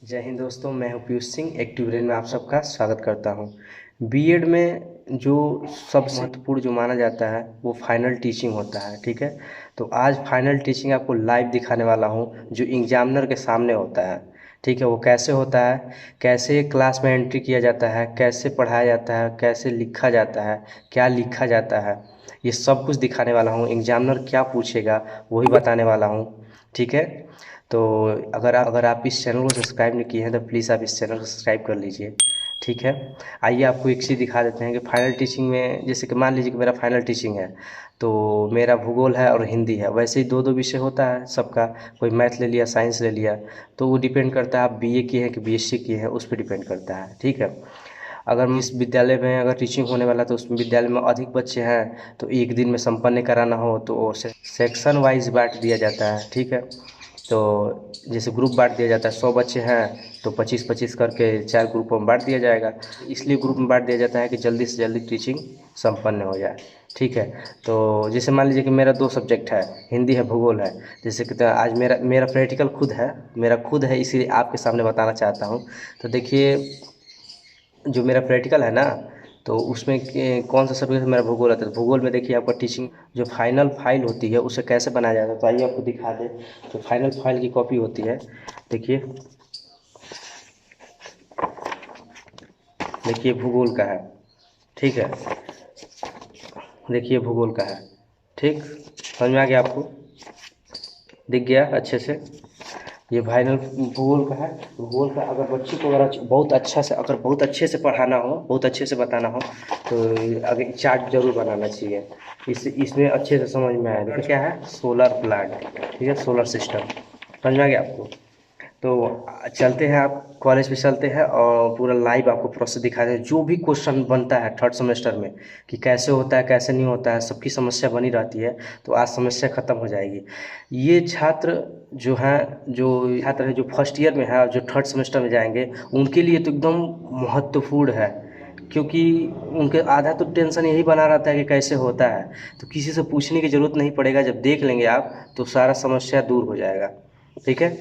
जय हिंद दोस्तों, मैं हूं पीयूष सिंह। एक्टिव ब्रेन में आप सबका स्वागत करता हूं। बीएड में जो सबसे महत्वपूर्ण जो माना जाता है वो फाइनल टीचिंग होता है। ठीक है, तो आज फाइनल टीचिंग आपको लाइव दिखाने वाला हूं, जो एग्जामिनर के सामने होता है। ठीक है, वो कैसे होता है, कैसे क्लास में एंट्री किया जाता है, कैसे पढ़ाया जाता है, कैसे लिखा जाता है, क्या लिखा जाता है, ये सब कुछ दिखाने वाला हूँ। एग्जामिनर क्या पूछेगा वही बताने वाला हूँ। ठीक है, तो अगर आप इस चैनल को सब्सक्राइब नहीं किए हैं तो प्लीज़ आप इस चैनल को सब्सक्राइब कर लीजिए। ठीक है, आइए आपको एक चीज़ दिखा देते हैं कि फाइनल टीचिंग में, जैसे कि मान लीजिए कि मेरा फाइनल टीचिंग है, तो मेरा भूगोल है और हिंदी है। वैसे ही दो दो विषय होता है सबका, कोई मैथ ले लिया, साइंस ले लिया, तो वो डिपेंड करता है आप बीए किए हैं कि बीएससी किए हैं, उस पर डिपेंड करता है। ठीक है, अगर इस विद्यालय में अगर टीचिंग होने वाला तो उस विद्यालय में अधिक बच्चे हैं तो एक दिन में संपन्न कराना हो तो सेक्शन वाइज बांट दिया जाता है। ठीक है, तो जैसे ग्रुप बांट दिया जाता है, 100 बच्चे हैं तो 25-25 करके 4 ग्रुपों में बांट दिया जाएगा। इसलिए ग्रुप में बांट दिया जाता है कि जल्दी से जल्दी टीचिंग संपन्न हो जाए। ठीक है, तो जैसे मान लीजिए कि मेरा 2 सब्जेक्ट है, हिंदी है, भूगोल है। जैसे कि तो आज मेरा मेरा प्रैक्टिकल खुद है, इसीलिए आपके सामने बताना चाहता हूँ। तो देखिए, जो मेरा प्रैक्टिकल है ना, तो उसमें कौन सा सब्जेक्ट मेरा भूगोल आता है। तो भूगोल में देखिए आपका टीचिंग जो फाइनल फाइल होती है उसे कैसे बनाया जाता है, तो आइए आपको दिखा दें। तो फाइनल फाइल की कॉपी होती है, देखिए, देखिए भूगोल का है। ठीक है, देखिए भूगोल का है। ठीक, समझ में आ गया आपको, दिख गया अच्छे से। ये फाइनल भूगोल का है। भूगोल का अगर बच्चे को अगर बहुत अच्छे से पढ़ाना हो, बहुत अच्छे से बताना हो, तो अगर चार्ट जरूर बनाना चाहिए। इसमें अच्छे से समझ में आए। देखो क्या है, सोलर प्लांट। ठीक है, सोलर सिस्टम, समझ में आ गया आपको। तो चलते हैं, आप कॉलेज पे चलते हैं और पूरा लाइव आपको प्रोसेस दिखा दें। जो भी क्वेश्चन बनता है थर्ड सेमेस्टर में कि कैसे होता है कैसे नहीं होता है, सबकी समस्या बनी रहती है। तो आज समस्या ख़त्म हो जाएगी। ये छात्र जो फर्स्ट ईयर में है और जो थर्ड सेमेस्टर में जाएंगे, उनके लिए तो एकदम महत्वपूर्ण है। क्योंकि उनके आधा तो टेंशन यही बना रहता है कि कैसे होता है। तो किसी से पूछने की ज़रूरत नहीं पड़ेगा, जब देख लेंगे आप तो सारा समस्या दूर हो जाएगा। ठीक है,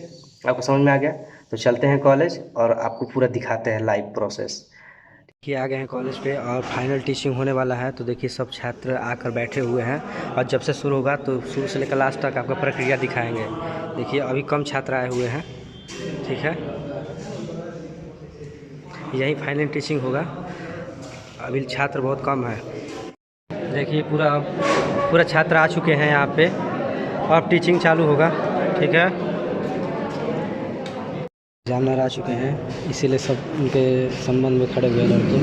आपको समझ में आ गया। तो चलते हैं कॉलेज और आपको पूरा दिखाते हैं लाइव प्रोसेस। देखिए, आ गए हैं कॉलेज पे और फाइनल टीचिंग होने वाला है। तो देखिए सब छात्र आकर बैठे हुए हैं और जब से शुरू होगा तो शुरू से लेकर लास्ट तक आपका प्रक्रिया दिखाएंगे। देखिए अभी कम छात्र आए हुए हैं। ठीक है, यही फाइनल टीचिंग होगा, अभी छात्र बहुत कम है। देखिए पूरा पूरा छात्र आ चुके हैं यहाँ पे, अब टीचिंग चालू होगा। ठीक है, एग्जामिनर आ चुके हैं, इसीलिए सब उनके संबंध में खड़े हुए लड़के।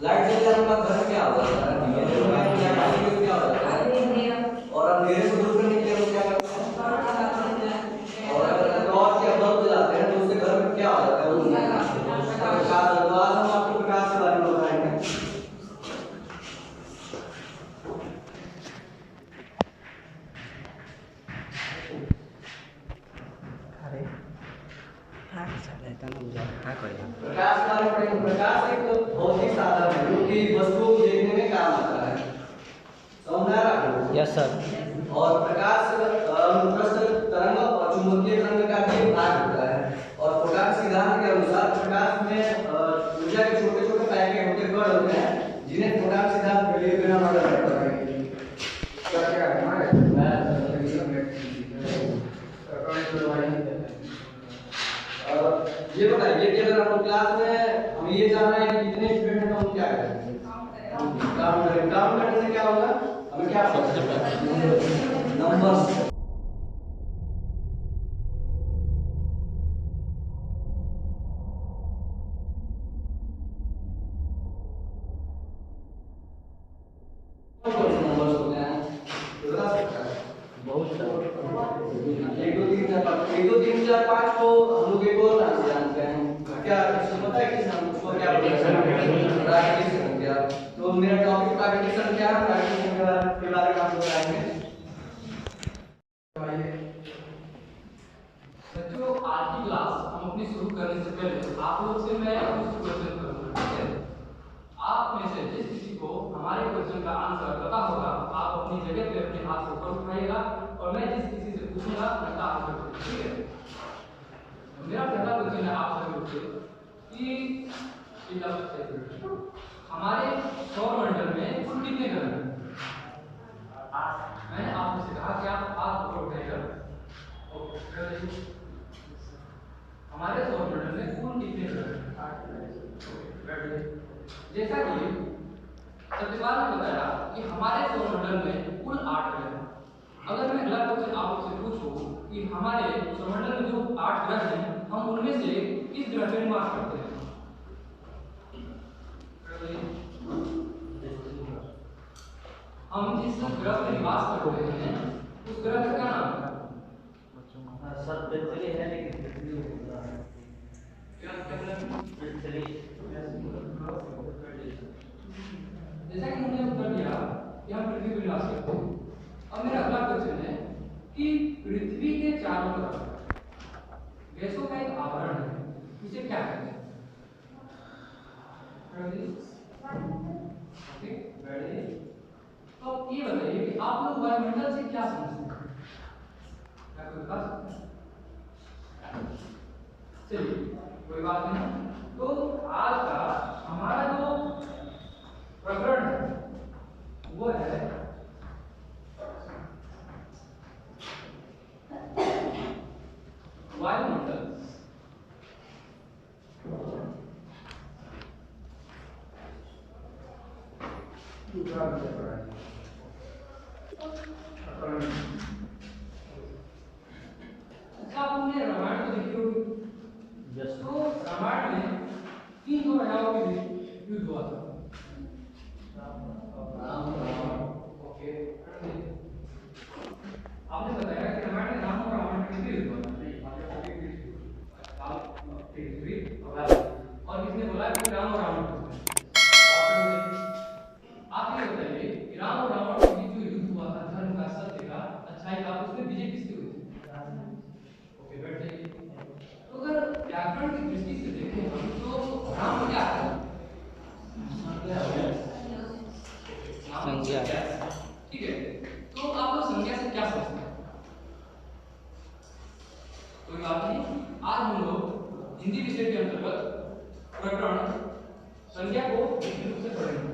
लाइट चली जाने के बाद घर में क्या होगा, और अंधेरे को दूर करने के लिए लोग क्या करते हैं, और अगर टॉर्च या बल्ब जलाते हैं तो उससे घर में क्या हो जाता है, प्रकाश। तो आज हम आपको प्रकाश के बारे में बताएंगे। प्रकाश के बारे में पढ़ेंगे। प्रकाश एक भौतिक साधन है जो कि वस्तुओं को देखने में काम आता है। समझ आ रहा है? Yes sir. और प्रकाश अनुप्रस्थ तरंग और चुंबकीय तरंग का भी भाग होता है। और फोटॉन सिद्धांत के अनुसार प्रकाश में ऊर्जा के छोटे छोटे पैकेट होते हैं, कण होते हैं, जिन्हें फोटॉन सिद्धांत के लिए बिना मॉडल करता है। क्या क्या ये बताइए कि अगर आपको क्लास में हम ये जान रहे हैं कि कितने स्टूडेंट हैं तो हम क्या करें, काउंट करें। काउंट करने से क्या होगा, हमें क्या पता चलता, नंबर्स। नंबर्स होते हैं तो बता सकता है बहुत सारे, 1 2 3 4 5, 1 2 3 4 5 को हम लोग एक और नाम से जानते हैं। क्या किसी को पता है कि हम उसको क्या बोलते हैं, प्राकृतिक संख्या। तो मेरा टॉपिक प्राकृतिक संख्या है, प्राकृतिक संख्या के बारे में आपको बताएंगे। बच्चों आज की क्लास हम अपनी शुरू करने से पहले आप लोग से मैं कुछ क्वेश्चन करूंगा। हाथ से ऊपर उठाइएगा और मैं जिस किसी से पूछूंगा उसका आंसर दे, ठीक है। मेरा पहला क्वेश्चन है आप सभी लोग से कि हमारे सौरमंडल में कुल कितने ग्रह हैं? मैंने आपसे कहा कि आप हाथ ऊपर उठाइएगा। हमारे सौरमंडल में कुल कितने ग्रह हैं? जैसा कि सत्यपाल ने बताया कि हमारे सौरमंडल में कुल 8 ग्रह हैं। अगर मैं अगला क्वेश्चन आपसे पूछूं कि हमारे सौरमंडल में जो 8 ग्रह हैं, हम उनमें से किस ग्रह पर निवास करते हैं? हम जिस ग्रह पर निवास करते हैं उस ग्रह का क्या नाम है? है लेकिन जैसा कि हमने उत्तर दिया कि हम पृथ्वी पर निवास करते हैं। अब मेरा अगला क्वेश्चन है कि पृथ्वी के चारों तरफ गैसों का एक आवरण है, उसे क्या कहते हैं? तो ये बताइए कि आप लोग वायुमंडल से क्या समझते हैं? क्या कोई बता सकते हैं? चलिए कोई बात नहीं। तो आज का हमारा जो प्रकरण है वो है वायुमंडल। अच्छा, आपने रामायण को देखी होगी। तो रामायण में 3 राजाओं के बीच युद्ध हुआ था। ओके, आपने बताया कि रामायण में राम और रावण के बीच युद्ध हुआ था। और किसने बोला कि राम और रावण आप ये बताइए कि राम और रावण के बीच जो युद्ध हुआ था धर्म का, सत्य का, अच्छाई का, उसमें विजय किसकी हुई थी? ओके, बैठ जाइए। तो अगर व्याकरण की दृष्टि से देखें हम तो राम क्या है? संज्ञा, ठीक है। तो आप लोग संज्ञा से क्या समझते हैं? कोई बात नहीं, आज हम लोग हिंदी विषय के अंतर्गत प्रकरण संज्ञा को विस्तृत रूप से पढ़ेंगे।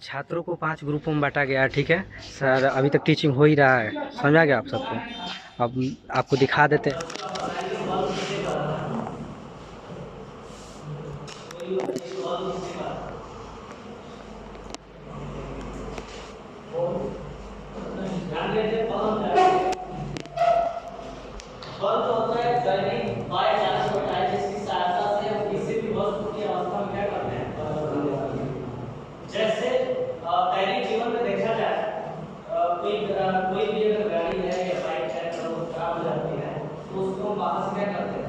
छात्रों को 5 ग्रुपों में बांटा गया है, ठीक है सर। अभी तक टीचिंग हो ही रहा है, समझा गया आप सबको। अब आपको दिखा देते हैं। जैसे दैनिक जीवन में देखा जाए, कोई भी अगर गाड़ी है या बाइक है तो खराब हो जाती है तो उसको हम वापस क्या करते हैं?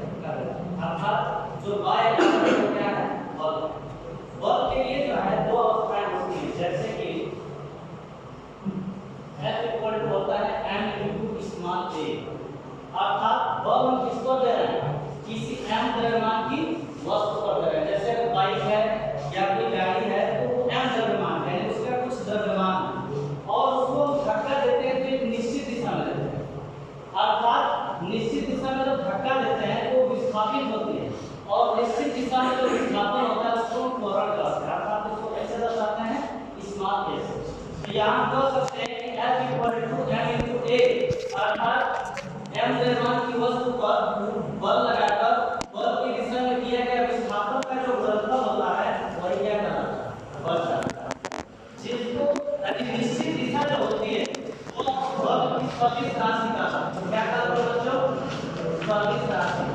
अर्थात जो बाय क्या है, बल्ब के लिए जो है 2 अवस्थाएं होती हैं। जैसे कि F इक्वल टू होता है m इनटू स्मॉल a, अर्थात बल्ब हम किसको दे रहे हैं? किसी m द्रव्यमान की वस्तु पर दे रहे हैं। जैसे अगर बाइक है या कोई गाड़ी है तो m द्रव्यमान है, उसका कुछ द्रव्यमान, और उसको धक्का देते हैं तो एक निश्चित दिशा में देते हैं। अर्थात निश्चित दिशा में जब धक्का देते हैं तो विस्थापित होती है, और निश्चित दिशा में जो विस्थापन होता है उसको हम त्वरण कहते हैं। अर्थात उसको कैसे दर्शाते हैं? स्मॉल a से। तो यहाँ कह सकते हैं कि F equal to m into a, अर्थात m द्रव्यमान की वस्तु पर बल लगाकर बल की दिशा में किया गया विस्थापन का जो गुणनफल होता है वही क्या कहलाता है? बल कहलाता है। जिसको निश्चित दिशा जो होती है वो बल की सदिश राशि का क्या कहलाता है बच्चों? सदिश राशि।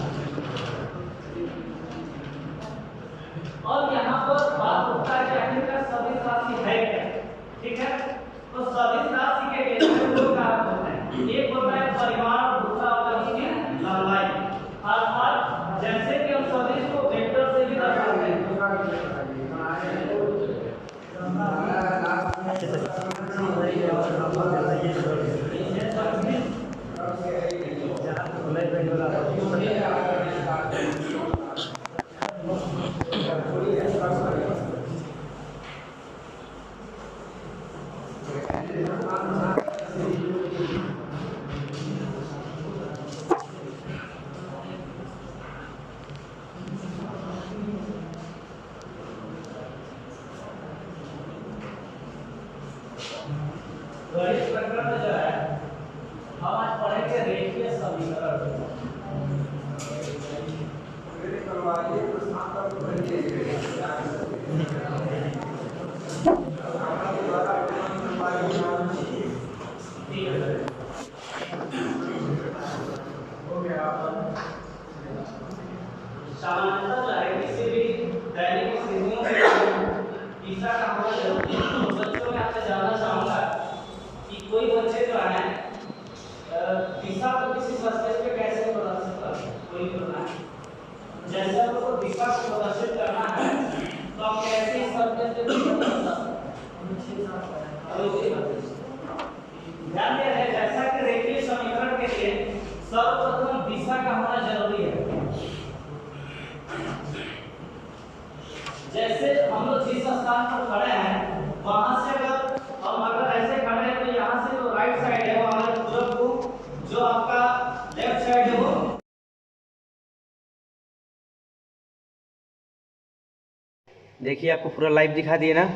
और यहाँ पर बात होता है कि आखिरकार सदिश राशि है क्या, ठीक है। तो सदिश राशि के लिए दो कारक होते हैं, एक होता है परिमाण और दूसरा होता है उसकी लंबाई। अर्थात जैसे कि हम सदिश को वेक्टर से भी दर्शाते हैं। गणित प्रकरण में जो है हम आज पढ़ेंगे रेखीय समीकरण। सामान्यतः जो है किसी भी दैनिक स्थितियों में दिशा का होना जरूरी है। तो बच्चों में आपसे जानना चाहूंगा कि कोई बच्चे जो है दिशा को किसी सरफेस पे कैसे प्रदर्शित करते हैं, कोई भी होना है। जैसे हम लोग को दिशा को प्रदर्शित करना है तो आप कैसे इस सरफेस पे दिशा बता सकते हैं। ध्यान दें जैसा कि रेखीय समीकरण के लिए सर्वप्रथम दिशा का होना जरूरी है। जैसे हम लोग जिस स्थान पर खड़े हैं वहां से अगर ऐसे खड़े हैं तो यहाँ से जो राइट साइड है वो हमारे पूरब को, जो आपका लेफ्ट साइड है वो। देखिए आपको पूरा लाइव दिखा दिए ना।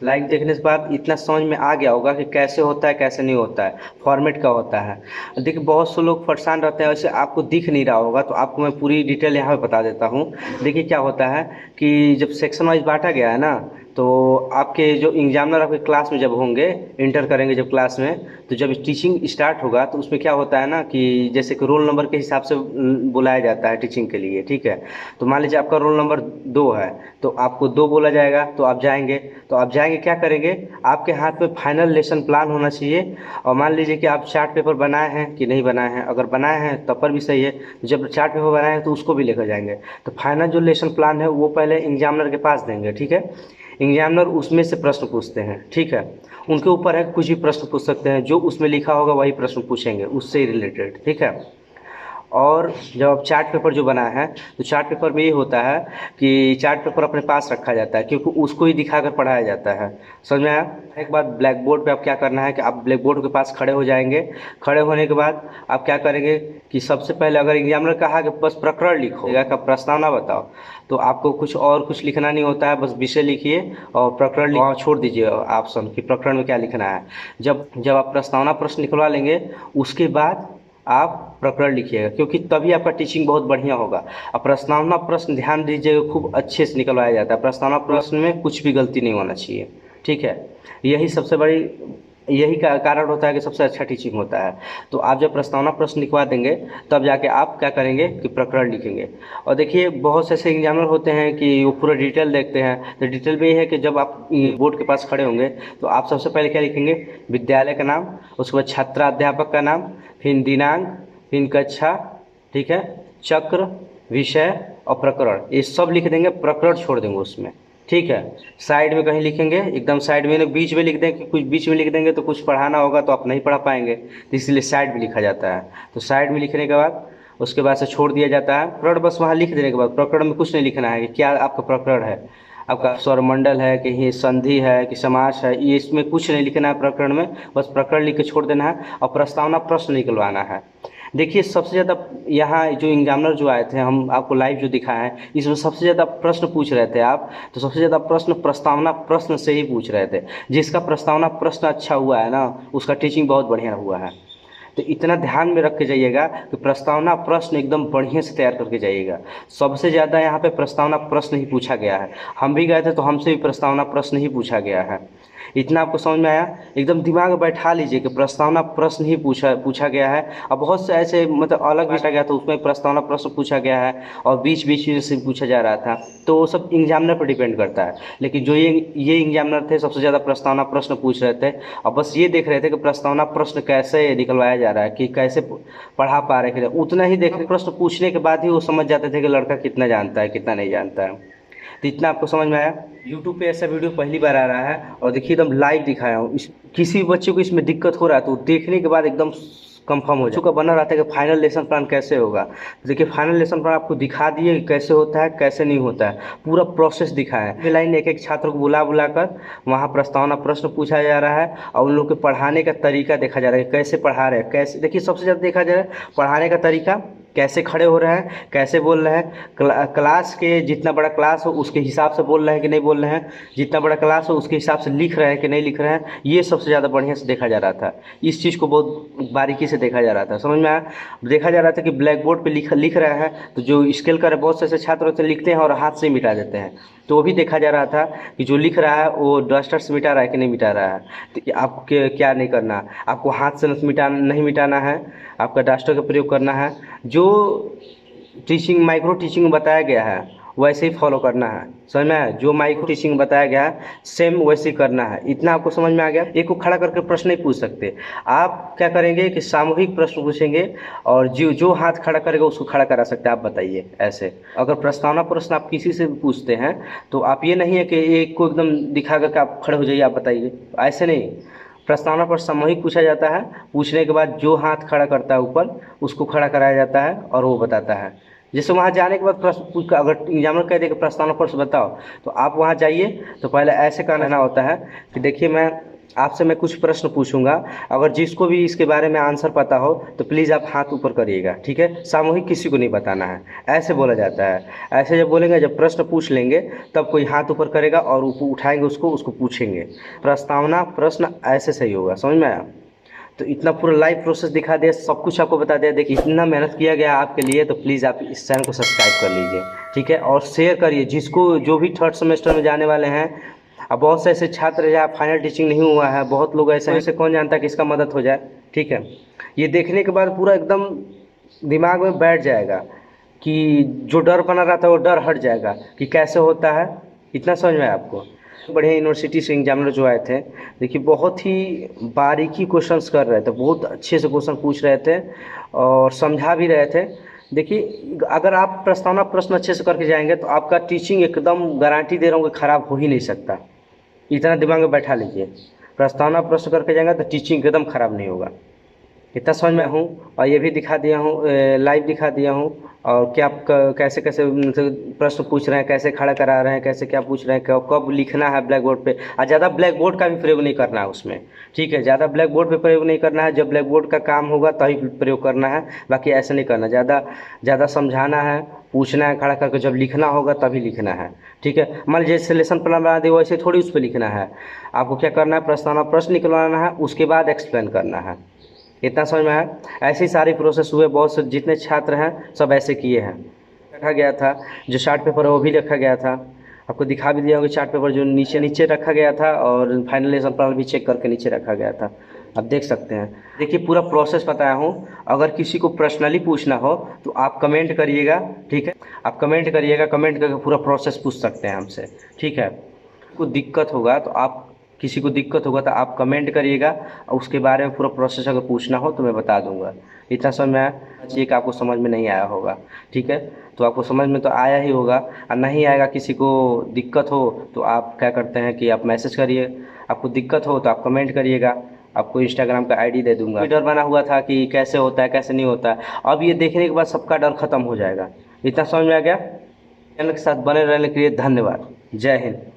लाइव देखने के बाद इतना समझ में आ गया होगा कि कैसे होता है कैसे नहीं होता है, फॉर्मेट क्या होता है। देखिए बहुत से लोग परेशान रहते हैं, वैसे आपको दिख नहीं रहा होगा तो आपको मैं पूरी डिटेल यहाँ पे बता देता हूँ। देखिए क्या होता है कि जब सेक्शन वाइज बांटा गया है ना, तो आपके जो एग्जामिनर आपके क्लास में जब होंगे, इंटर करेंगे जब क्लास में, तो जब टीचिंग स्टार्ट होगा तो उसमें क्या होता है ना कि जैसे कि रोल नंबर के हिसाब से बुलाया जाता है टीचिंग के लिए, ठीक है। तो मान लीजिए आपका रोल नंबर 2 है तो आपको 2 बोला जाएगा, तो आप जाएंगे। तो आप जाएंगे क्या करेंगे, आपके हाथ में फाइनल लेसन प्लान होना चाहिए। और मान लीजिए कि आप चार्ट पेपर बनाए हैं कि नहीं बनाए हैं, अगर बनाए हैं तब पर भी सही है। जब चार्ट पेपर बनाए हैं तो उसको भी लेकर जाएंगे। तो फाइनल जो लेसन प्लान है वो पहले एग्जामिनर के पास देंगे, ठीक है। एग्जामिनर उसमें से प्रश्न पूछते हैं, ठीक है। उनके ऊपर है, कुछ भी प्रश्न पूछ सकते हैं, जो उसमें लिखा होगा वही प्रश्न पूछेंगे उससे रिलेटेड, ठीक है। और जब आप चार्ट पेपर जो बनाए हैं तो चार्ट पेपर में ये होता है कि चार्ट पेपर अपने पास रखा जाता है, क्योंकि उसको ही दिखाकर पढ़ाया जाता है। समझ में आया। एक बात, ब्लैक बोर्ड पे आप क्या करना है कि आप ब्लैक बोर्ड के पास खड़े हो जाएंगे। खड़े होने के बाद आप क्या करेंगे कि सबसे पहले अगर एग्जामिनर कहा कि बस प्रकरण लिखो का प्रस्तावना बताओ, तो आपको कुछ और कुछ लिखना नहीं होता है, बस विषय लिखिए और प्रकरण वहाँ छोड़ दीजिए ऑप्शन कि प्रकरण में क्या लिखना है। जब जब आप प्रस्तावना प्रश्न निकलवा लेंगे उसके बाद आप प्रकरण लिखिएगा, क्योंकि तभी आपका टीचिंग बहुत बढ़िया होगा। अब प्रस्तावना प्रश्न ध्यान दीजिएगा, खूब अच्छे से निकलवाया जाता है। प्रस्तावना प्रश्न में कुछ भी गलती नहीं होना चाहिए, ठीक है। यही सबसे बड़ी यही का कारण होता है कि सबसे अच्छा टीचिंग होता है। तो आप जब प्रस्तावना प्रश्न लिखवा देंगे तब जाके आप क्या करेंगे कि प्रकरण लिखेंगे। और देखिए बहुत से ऐसे एग्जामिनर होते हैं कि वो पूरा डिटेल देखते हैं। तो डिटेल में ये है कि जब आप बोर्ड के पास खड़े होंगे तो आप सबसे पहले क्या लिखेंगे, विद्यालय का नाम, उसके बाद छात्राध्यापक का नाम, फिर दिनांक, फिर कक्षा, ठीक है, चक्र, विषय और प्रकरण, ये सब लिख देंगे। प्रकरण छोड़ देंगे उसमें, ठीक है। साइड में कहीं लिखेंगे, एकदम साइड में, बीच में लिख देंगे। कुछ बीच में लिख देंगे तो कुछ पढ़ाना होगा तो आप नहीं पढ़ा पाएंगे, तो इसलिए साइड में लिखा जाता है। तो साइड में लिखने के बाद उसके बाद से छोड़ दिया जाता है प्रकरण। बस वहाँ लिख देने के बाद प्रकरण में कुछ नहीं लिखना है कि क्या आपका प्रकरण है, आपका स्वरमंडल है कि ये संधि है कि समास है, ये इसमें कुछ नहीं लिखना है प्रकरण में। बस प्रकरण लिख के छोड़ देना है और प्रस्तावना प्रश्न निकलवाना है। देखिए सबसे ज़्यादा यहाँ जो एग्जामिनर जो आए थे, हम आपको लाइव जो दिखाए हैं, इसमें सबसे ज़्यादा प्रश्न पूछ रहे थे आप, तो सबसे ज़्यादा प्रश्न प्रस्तावना प्रश्न से ही पूछ रहे थे। जिसका प्रस्तावना प्रश्न अच्छा हुआ है ना, उसका टीचिंग बहुत बढ़िया हुआ है। तो इतना ध्यान में रख के जाइएगा कि प्रस्तावना प्रश्न एकदम बढ़िया से तैयार करके जाइएगा। सबसे ज़्यादा यहाँ पे प्रस्तावना प्रश्न ही पूछा गया है। हम भी गए थे तो हमसे भी प्रस्तावना प्रश्न ही पूछा गया है। इतना आपको समझ में आया। एकदम दिमाग में बैठा लीजिए कि प्रस्तावना प्रश्न ही पूछा गया है। और बहुत से ऐसे मतलब अलग पूछा गया तो उसमें प्रस्तावना प्रश्न पूछा गया है और बीच बीच में से पूछा जा रहा था, तो वो सब एग्जामिनर पर डिपेंड करता है। लेकिन जो ये एग्जामिनर थे सबसे ज़्यादा प्रस्तावना प्रश्न पूछ रहे थे और बस ये देख रहे थे कि प्रस्तावना प्रश्न कैसे निकलवाया जा रहा है, कि कैसे पढ़ा पा रहे थे। उतना ही देख प्रश्न पूछने के बाद ही वो समझ जाते थे कि लड़का कितना जानता है कितना नहीं जानता है। तो इतना आपको समझ में आया। यूट्यूब पे ऐसा वीडियो पहली बार आ रहा है और देखिए एकदम लाइव दिखाया हूँ। किसी भी बच्चे को इसमें दिक्कत हो रहा है तो देखने के बाद एकदम कंफर्म हो जाए। का बना रहता है कि फाइनल लेसन प्लान कैसे होगा। तो देखिए फाइनल लेसन प्लान आपको दिखा दिए कि कैसे होता है कैसे नहीं होता है, पूरा प्रोसेस दिखाया है। लाइन एक एक छात्र को बुला कर वहाँ प्रस्तावना प्रश्न पूछा जा रहा है और उन लोग के पढ़ाने का तरीका देखा जा रहा है, कैसे पढ़ा रहे हैं कैसे। देखिए सबसे ज़्यादा देखा जा रहा है पढ़ाने का तरीका कैसे खड़े हो रहे हैं, कैसे बोल रहे हैं, क्लास के जितना बड़ा क्लास हो उसके हिसाब से बोल रहे हैं कि नहीं बोल रहे हैं, जितना बड़ा क्लास हो उसके हिसाब से लिख रहे हैं कि नहीं लिख रहे हैं, ये सबसे ज़्यादा बढ़िया से देखा जा रहा था। इस चीज़ को बहुत बारीकी से देखा जा रहा था, समझ में आया। देखा जा रहा था कि ब्लैक बोर्ड पे लिख रहा है तो जो स्केल कर बहुत से ऐसे छात्र होते हैं लिखते हैं और हाथ से मिटा देते हैं, तो वो भी देखा जा रहा था कि जो लिख रहा है वो डस्टर से मिटा रहा है कि नहीं मिटा रहा है। तो आपको क्या नहीं करना, आपको हाथ से नहीं मिटाना है, आपका डस्टर का प्रयोग करना है। जो माइक्रो टीचिंग में बताया गया है वैसे ही फॉलो करना है, समझ में आया। जो माइक्रो टीचिंग में बताया गया है सेम वैसे ही करना है। इतना आपको समझ में आ गया। एक को खड़ा करके प्रश्न नहीं पूछ सकते। आप क्या करेंगे कि सामूहिक प्रश्न पूछेंगे और जो जो हाथ खड़ा करेगा उसको खड़ा करा सकते हैं। आप बताइए ऐसे। अगर प्रस्तावना प्रश्न आप किसी से भी पूछते हैं तो आप ये नहीं है कि एक को एकदम दिखा करके आप खड़े हो जाइए आप बताइए, ऐसे नहीं। प्रस्तावना पर सामूहिक पूछा जाता है, पूछने के बाद जो हाथ खड़ा करता है ऊपर उसको खड़ा कराया जाता है और वो बताता है। जैसे वहाँ जाने के बाद प्रश्न, अगर एग्जामिनर कह दे कि प्रस्तावना प्रश्न बताओ तो आप वहाँ जाइए तो पहले ऐसे कहना होता है कि देखिए मैं कुछ प्रश्न पूछूंगा, अगर जिसको भी इसके बारे में आंसर पता हो तो प्लीज़ आप हाथ ऊपर करिएगा, ठीक है। सामूहिक किसी को नहीं बताना है, ऐसे बोला जाता है। ऐसे जब बोलेंगे, जब प्रश्न पूछ लेंगे तब कोई हाथ ऊपर करेगा और उठाएंगे उसको पूछेंगे। प्रस्तावना प्रश्न ऐसे सही होगा, समझ में आया। तो इतना पूरा लाइव प्रोसेस दिखा दिया, सब कुछ आपको बता दिया। देखिए इतना मेहनत किया गया आपके लिए, तो प्लीज़ आप इस चैनल को सब्सक्राइब कर लीजिए, ठीक है। और शेयर करिए जिसको, जो भी थर्ड सेमेस्टर में जाने वाले हैं। अब बहुत से ऐसे छात्र हैं फाइनल टीचिंग नहीं हुआ है, बहुत लोग ऐसे हैं, ऐसे कौन जानता है कि इसका मदद हो जाए, ठीक है। ये देखने के बाद पूरा एकदम दिमाग में बैठ जाएगा कि जो डर बना रहा था वो डर हट जाएगा कि कैसे होता है। इतना समझ में आया आपको। बढ़िया यूनिवर्सिटी से एग्जामिनर जो आए थे, देखिए बहुत ही बारीकी क्वेश्चंस कर रहे थे, बहुत अच्छे से क्वेश्चन पूछ रहे थे और समझा भी रहे थे। देखिए अगर आप प्रस्तावना प्रश्न अच्छे से करके जाएंगे तो आपका टीचिंग एकदम गारंटी दे रहा हूँ कि ख़राब हो ही नहीं सकता। इतना दिमाग में बैठा लीजिए, प्रस्तावना प्रश्न करके जाएंगे तो टीचिंग एकदम ख़राब नहीं होगा। इतना समझ में हूँ। और ये भी दिखा दिया हूँ, लाइव दिखा दिया हूँ। और क्या आप कैसे कैसे मतलब प्रश्न पूछ रहे हैं, कैसे खड़ा करा रहे हैं, कैसे क्या पूछ रहे हैं, कब लिखना है ब्लैक बोर्ड पे। और ज़्यादा ब्लैक बोर्ड का भी प्रयोग नहीं करना है उसमें, ठीक है। ज़्यादा ब्लैक बोर्ड पे प्रयोग नहीं करना है, जब ब्लैक बोर्ड का काम होगा तभी प्रयोग करना है, बाकी ऐसे नहीं करना। ज़्यादा समझाना है, पूछना है खड़ा करके, जब लिखना होगा तभी लिखना है, ठीक है। मान लीजिए जैसे लेसन प्लान बना दिया वैसे थोड़ी उस पर लिखना है। आपको क्या करना है, प्रस्तावना प्रश्न निकलवाना है, उसके बाद एक्सप्लेन करना है। इतना समझ में आया। ऐसे ही सारी प्रोसेस हुए, बहुत से जितने छात्र हैं सब ऐसे किए हैं। रखा गया था जो चार्ट पेपर है वो भी रखा गया था, आपको दिखा भी दिया होगा चार्ट पेपर जो नीचे नीचे रखा गया था, और फाइनल लेसन प्लान भी चेक करके नीचे रखा गया था। आप देख सकते हैं। देखिए पूरा प्रोसेस बताया हूँ। अगर किसी को पर्सनली पूछना हो तो आप कमेंट करिएगा, ठीक है। आप कमेंट करिएगा, कमेंट करके पूरा प्रोसेस पूछ सकते हैं हमसे, ठीक है। को दिक्कत होगा तो आप, किसी को दिक्कत होगा तो आप कमेंट करिएगा और उसके बारे में पूरा प्रोसेस अगर पूछना हो तो मैं बता दूंगा। इतना समझ में आया। चाहिए कि आपको समझ में नहीं आया होगा, ठीक है। तो आपको समझ में तो आया ही होगा, और नहीं आएगा, किसी को दिक्कत हो तो आप क्या करते हैं कि आप मैसेज करिए। आपको दिक्कत हो तो आप कमेंट करिएगा, आपको इंस्टाग्राम का आईडी दे दूंगा। डर बना हुआ था कि कैसे होता है कैसे नहीं होता है, अब ये देखने के बाद सबका डर खत्म हो जाएगा। इतना समझ में आ गया। चैनल के साथ बने रहने के लिए धन्यवाद। जय हिंद।